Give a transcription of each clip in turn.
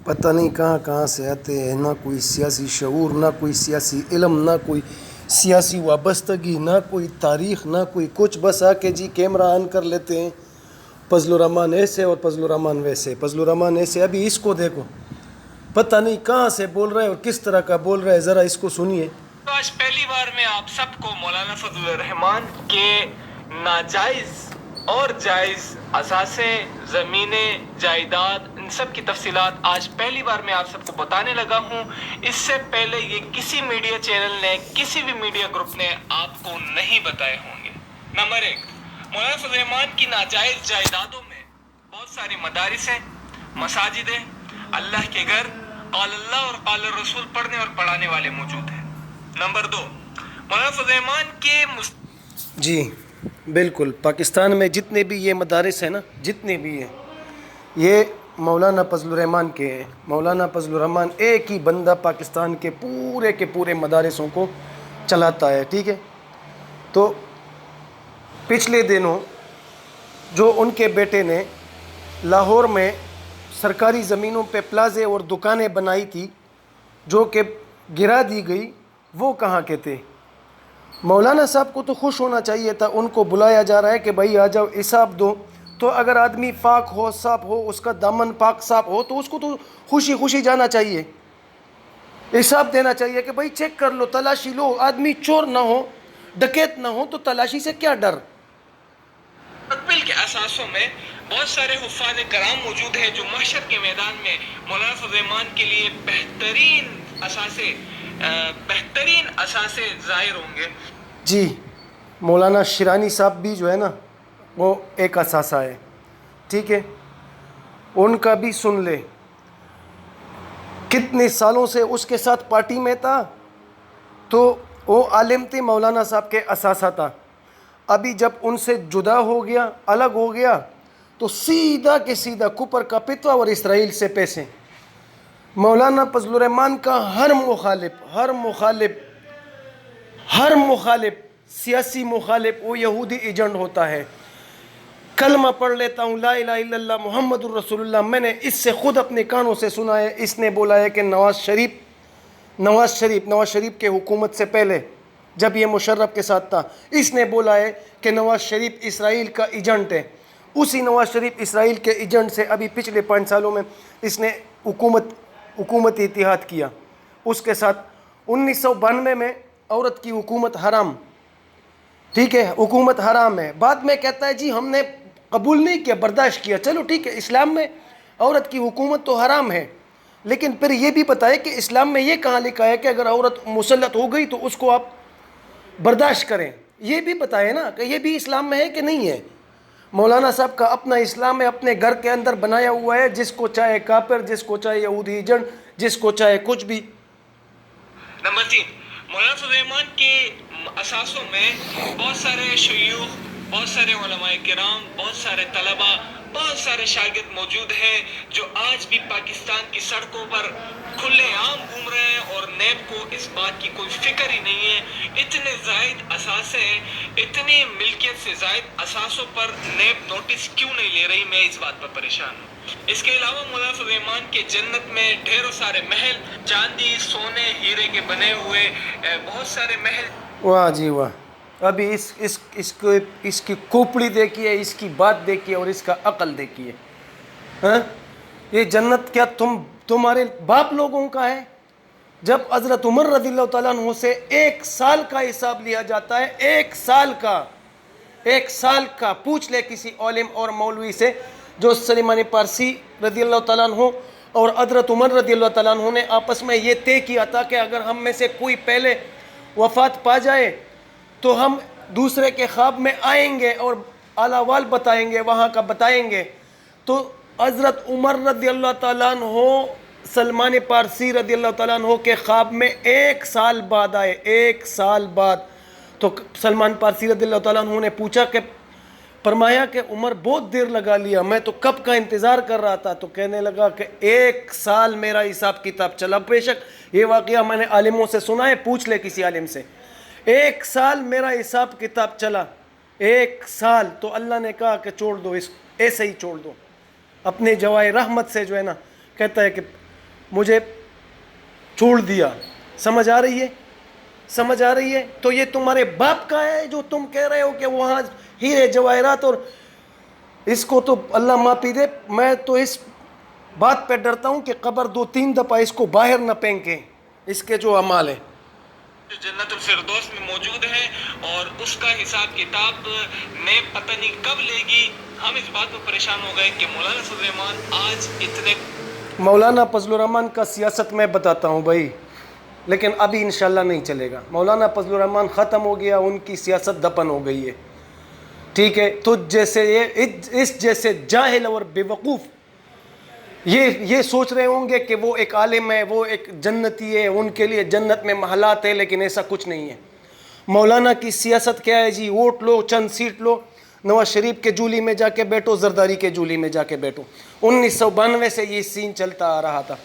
پتہ نہیں کہاں کہاں سے آتے ہیں، نہ کوئی سیاسی شعور، نہ کوئی سیاسی علم، نہ کوئی سیاسی وابستگی، نہ کوئی تاریخ، نہ کوئی کچھ، بس آ کے جی کیمرہ آن کر لیتے ہیں، فضل الرحمان ایسے اور فضل الرحمان ویسے، فضل الرحمان ایسے، ابھی اس کو دیکھو، پتہ نہیں کہاں سے بول رہا ہے اور کس طرح کا بول رہا ہے، ذرا اس کو سنیے۔ آج پہلی بار میں آپ سب کو مولانا فضل الرحمان کے ناجائز اور جائز اثاثے، زمینیں، جائیداد، ان سب کی تفصیلات آج پہلی بار میں آپ سب کو بتانے لگا ہوں۔ اس سے پہلے یہ کسی میڈیا چینل نے، کسی بھی میڈیا گروپ نے آپ کو نہیں بتائے ہوں گے۔ نمبر 1، مولانا فضل الرحمان کی ناجائز جائیدادوں میں بہت ساری مدارس ہیں، مساجد ہیں، اللہ کے گھر، قال اللہ اور قال الرسول پڑھنے اور پڑھانے والے موجود ہیں۔ نمبر 2، مولانا فضل الرحمان کے جی بالکل، پاکستان میں جتنے بھی یہ مدارس ہیں نا، جتنے بھی ہیں، یہ مولانا فضل الرحمان کے ہیں۔ مولانا فضل الرحمان ایک ہی بندہ پاکستان کے پورے مدارسوں کو چلاتا ہے، ٹھیک ہے۔ تو پچھلے دنوں جو ان کے بیٹے نے لاہور میں سرکاری زمینوں پہ پلازے اور دکانیں بنائی تھی جو کہ گرا دی گئی، وہ کہاں کے تھے؟ مولانا صاحب کو تو خوش ہونا چاہیے تھا، ان کو بلایا جا رہا ہے کہ بھائی آ جاؤ حساب دو۔ تو اگر آدمی پاک ہو، صاف ہو، اس کا دامن پاک صاف ہو، تو اس کو تو خوشی خوشی جانا چاہیے، حساب دینا چاہیے کہ بھائی چیک کر لو، تلاشی لو، آدمی چور نہ ہو، ڈکیت نہ ہو، تو تلاشی سے کیا ڈر؟ مستقبل کے اثاثوں میں بہت سارے حفاظ کرام موجود ہیں جو محشر کے میدان میں مولانا فضل الرحمان کے لیے بہترین اثاثے ظاہر ہوں گے۔ جی مولانا شیرانی صاحب بھی جو ہے نا، وہ ایک اثاثہ ہے، ٹھیک ہے، ان کا بھی سن لے، کتنے سالوں سے اس کے ساتھ پارٹی میں تھا، تو وہ عالم تھے، مولانا صاحب کے اثاثہ تھا۔ ابھی جب ان سے جدا ہو گیا، الگ ہو گیا، تو سیدھا کے سیدھا کوپر کا پتوا اور اسرائیل سے پیسے۔ مولانا فضل الرحمان کا ہر مخالف سیاسی مخالف وہ یہودی ایجنٹ ہوتا ہے۔ کلمہ پڑھ لیتا ہوں، لا الہ الا اللہ محمد الرسول اللہ، میں نے اس سے خود اپنے کانوں سے سنا ہے، اس نے بولا ہے کہ نواز شریف کے حکومت سے پہلے جب یہ مشرف کے ساتھ تھا، اس نے بولا ہے کہ نواز شریف اسرائیل کا ایجنٹ ہے۔ اسی نواز شریف اسرائیل کے ایجنٹ سے ابھی پچھلے 5 سالوں میں اس نے حکومتی اتحاد کیا اس کے ساتھ۔ 1992 میں عورت کی حکومت حرام، ٹھیک ہے، حکومت حرام ہے، بعد میں کہتا ہے جی ہم نے قبول نہیں کیا، برداشت کیا، چلو ٹھیک ہے، اسلام میں عورت کی حکومت تو حرام ہے، لیکن پھر یہ بھی بتائے کہ اسلام میں یہ کہاں لکھا ہے کہ اگر عورت مسلط ہو گئی تو اس کو آپ برداشت کریں، یہ بھی بتائے نا کہ یہ بھی اسلام میں ہے کہ نہیں ہے۔ مولانا صاحب کا اپنا اسلام ہے، اپنے گھر کے اندر بنایا ہوا ہے، جس کو چاہے کافر، جس کو چاہے یہودی ایجنٹ، جس کو چاہے کچھ بھی۔ نمبر 3، مولانا فضل الرحمان کے اثاثوں میں بہت سارے شیوخ، بہت سارے علماء کرام، بہت سارے طلباء، بہت سارے شاگرد موجود ہیں جو آج بھی پاکستان کی سڑکوں پر کھلے عام گھوم رہے ہیں اور نیب کو اس بات کی کوئی فکر ہی نہیں ہے۔ اتنے زائد اثاثے، اتنی ملکیت سے زائد اثاثوں پر نیب نوٹس کیوں نہیں لے رہی، میں اس بات پر پریشان ہوں۔ اس کے علاوہ مولانا فضل الرحمان کے جنت میں ڈھیروں سارے محل، چاندی، سونے، ہیرے کے بنے ہوئے بہت سارے محل۔ واہ جی واہ، ابھی اس کی کھوپڑی دیکھیے، اس کی بات دیکھیے اور اس کا عقل دیکھیے۔ ہاں، یہ جنت کیا تمہارے باپ لوگوں کا ہے؟ جب حضرت عمر رضی اللہ تعالیٰ عنہ سے 1 سال کا حساب لیا جاتا ہے، 1 سال کا پوچھ لے کسی عالم اور مولوی سے، جو سلیمان پارسی رضی اللہ تعالیٰ عنہ اور حضرت عمر رضی اللہ تعالیٰ عنہ نے آپس میں یہ طے کیا تھا کہ اگر ہم میں سے کوئی پہلے وفات پا جائے تو ہم دوسرے کے خواب میں آئیں گے اور احوال بتائیں گے، وہاں کا بتائیں گے۔ تو حضرت عمر رضی اللہ تعالیٰ عنہ سلمان پارسی رضی اللہ تعالیٰ عنہ کے خواب میں 1 سال بعد آئے، 1 سال بعد۔ تو سلمان پارسی رضی اللہ تعالیٰ عنہ نے پوچھا کہ فرمایا کہ عمر بہت دیر لگا لیا، میں تو کب کا انتظار کر رہا تھا۔ تو کہنے لگا کہ 1 سال میرا حساب کتاب چلا، بے شک یہ واقعہ میں نے عالموں سے سنا ہے، پوچھ لے کسی عالم سے، 1 سال میرا حساب کتاب چلا، 1 سال۔ تو اللہ نے کہا کہ چھوڑ دو، اس ایسے ہی چھوڑ دو، اپنے جوائے رحمت سے جو ہے نا، کہتا ہے کہ مجھے چھوڑ دیا. سمجھ آ رہی ہے؟ سمجھ آ رہی ہے؟ تو یہ تمہارے باپ کا ہے جو تم کہہ رہے ہو کہ وہاں ہیرے جواہرات، اور اس کو تو اللہ معافی دے، میں تو اس بات پہ ڈرتا ہوں کہ قبر 2-3 دفعہ اس کو باہر نہ پھینکیں، اس کے جو اعمال ہیں. جنت الفردوس میں موجود ہے، اور اس کا حساب کتاب میں پتہ نہیں کب لے گی. ہم اس بات میں پریشان ہو گئے کہ مولانا فضل الرحمان آج اتنے مولانا فضل الرحمان کا سیاست میں بتاتا ہوں بھائی، لیکن ابھی انشاءاللہ نہیں چلے گا. مولانا فضل الرحمان ختم ہو گیا، ان کی سیاست دفن ہو گئی ہے. ٹھیک ہے؟ تو جیسے اس جیسے جاہل اور بے وقوف یہ سوچ رہے ہوں گے کہ وہ ایک عالم ہے، وہ ایک جنتی ہے، ان کے لیے جنت میں محلات ہے، لیکن ایسا کچھ نہیں ہے. مولانا کی سیاست کیا ہے جی؟ ووٹ لو، چند سیٹ لو، نواز شریف کے جولی میں جا کے بیٹھو، زرداری کے جولی میں جا کے بیٹھو. 1992 سے یہ سین چلتا آ رہا تھا.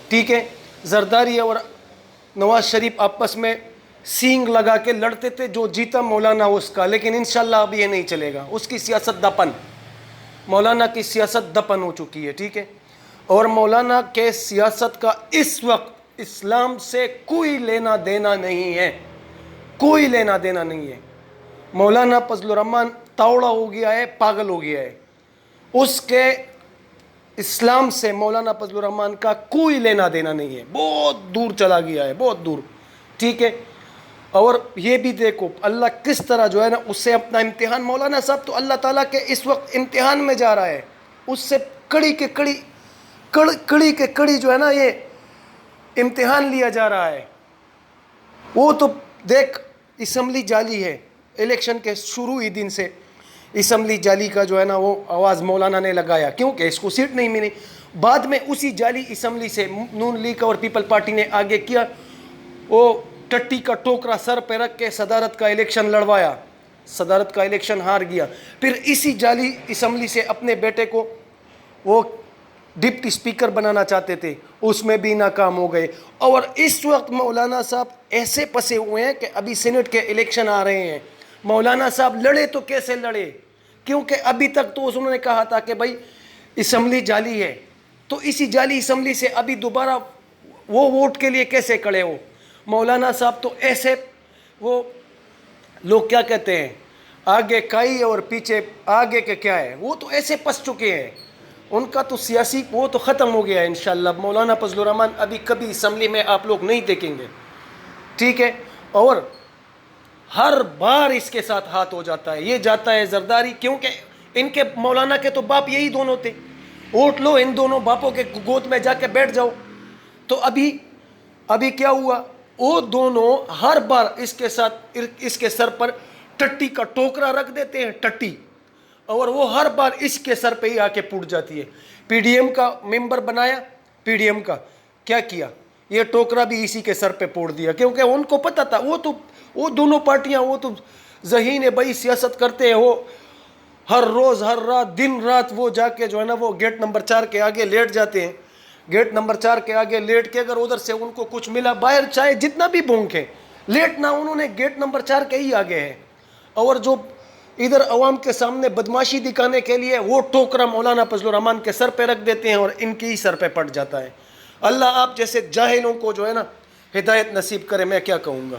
ٹھیک ہے؟ زرداری اور نواز شریف آپس میں سینگ لگا کے لڑتے تھے، جو جیتا مولانا اس کا. لیکن انشاءاللہ اب یہ نہیں چلے گا، اس کی سیاست دفن. مولانا کی سیاست دفن ہو چکی ہے. ٹھیک ہے؟ اور مولانا کے سیاست کا اس وقت اسلام سے کوئی لینا دینا نہیں ہے، کوئی لینا دینا نہیں ہے. مولانا فضل الرحمان تاوڑا ہو گیا ہے، پاگل ہو گیا ہے. اس کے اسلام سے مولانا فضل الرحمان کا کوئی لینا دینا نہیں ہے، بہت دور چلا گیا ہے، بہت دور. ٹھیک ہے؟ اور یہ بھی دیکھو اللہ کس طرح جو ہے نا اس سے اپنا امتحان، مولانا صاحب تو اللہ تعالیٰ کے اس وقت امتحان میں جا رہا ہے. اس سے کڑی کے کڑی جو ہے نا یہ امتحان لیا جا رہا ہے. وہ تو دیکھ اسمبلی جعلی ہے، الیکشن کے شروع ہی دن سے اسمبلی جعلی کا جو ہے نا وہ آواز مولانا نے لگایا، کیونکہ اس کو سیٹ نہیں ملی. بعد میں اسی جعلی اسمبلی سے نون لیگ اور پیپل پارٹی نے آگے کیا، وہ ٹٹی کا ٹوکرا سر پہ رکھ کے صدارت کا الیکشن لڑوایا، صدارت کا الیکشن ہار گیا. پھر اسی جعلی اسمبلی سے اپنے بیٹے کو وہ ڈپٹی سپیکر بنانا چاہتے تھے، اس میں بھی ناکام ہو گئے. اور اس وقت مولانا صاحب ایسے پسے ہوئے ہیں کہ ابھی سینٹ کے الیکشن آ رہے ہیں. مولانا صاحب لڑے تو کیسے لڑے؟ کیونکہ ابھی تک تو انہوں نے کہا تھا کہ بھائی اسمبلی جعلی ہے، تو اسی جعلی اسمبلی سے ابھی دوبارہ وہ ووٹ کے لیے کیسے کھڑے ہو؟ مولانا صاحب تو ایسے، وہ لوگ کیا کہتے ہیں، آگے کائی اور پیچھے آگے کے کیا ہے، وہ تو ایسے پس چکے ہیں. ان کا تو سیاسی وہ تو ختم ہو گیا ہے انشاءاللہ. مولانا فضل الرحمان ابھی کبھی اسمبلی میں آپ لوگ نہیں دیکھیں گے. ٹھیک ہے؟ اور ہر بار اس کے ساتھ ہاتھ ہو جاتا ہے، یہ جاتا ہے زرداری، کیونکہ ان کے مولانا کے تو باپ یہی دونوں تھے. ووٹ لو، ان دونوں باپوں کے گود میں جا کے بیٹھ جاؤ. تو ابھی کیا ہوا؟ وہ دونوں ہر بار اس کے ساتھ اس کے سر پر ٹٹی کا ٹوکرا رکھ دیتے ہیں، ٹٹی، اور وہ ہر بار اس کے سر پہ ہی آ کے پوٹ جاتی ہے. پی ڈی ایم کا ممبر بنایا، پی ڈی ایم کا کیا کیا؟ یہ ٹوکرا بھی اسی کے سر پہ پوٹ دیا، کیونکہ ان کو پتہ تھا وہ دونوں پارٹیاں وہ تو ذہین ہے بھائی، سیاست کرتے ہیں وہ ہر روز ہر رات دن رات. وہ جا کے جو ہے نا وہ گیٹ نمبر 4 کے آگے لیٹ جاتے ہیں. گیٹ نمبر 4 کے آگے لیٹ کے اگر ادھر سے ان کو کچھ ملا، باہر چاہے جتنا بھی بھونکے لیٹنا، انہوں نے گیٹ نمبر 4 کے ہی آگے ہے. اور جو ادھر عوام کے سامنے بدماشی دکھانے کے لیے وہ ٹوکرا مولانا فضل الرحمان کے سر پہ رکھ دیتے ہیں اور ان کے ہی سر پہ پڑ جاتا ہے. اللہ آپ جیسے جاہلوں کو جو ہے نا ہدایت نصیب کرے، میں کیا کہوں گا.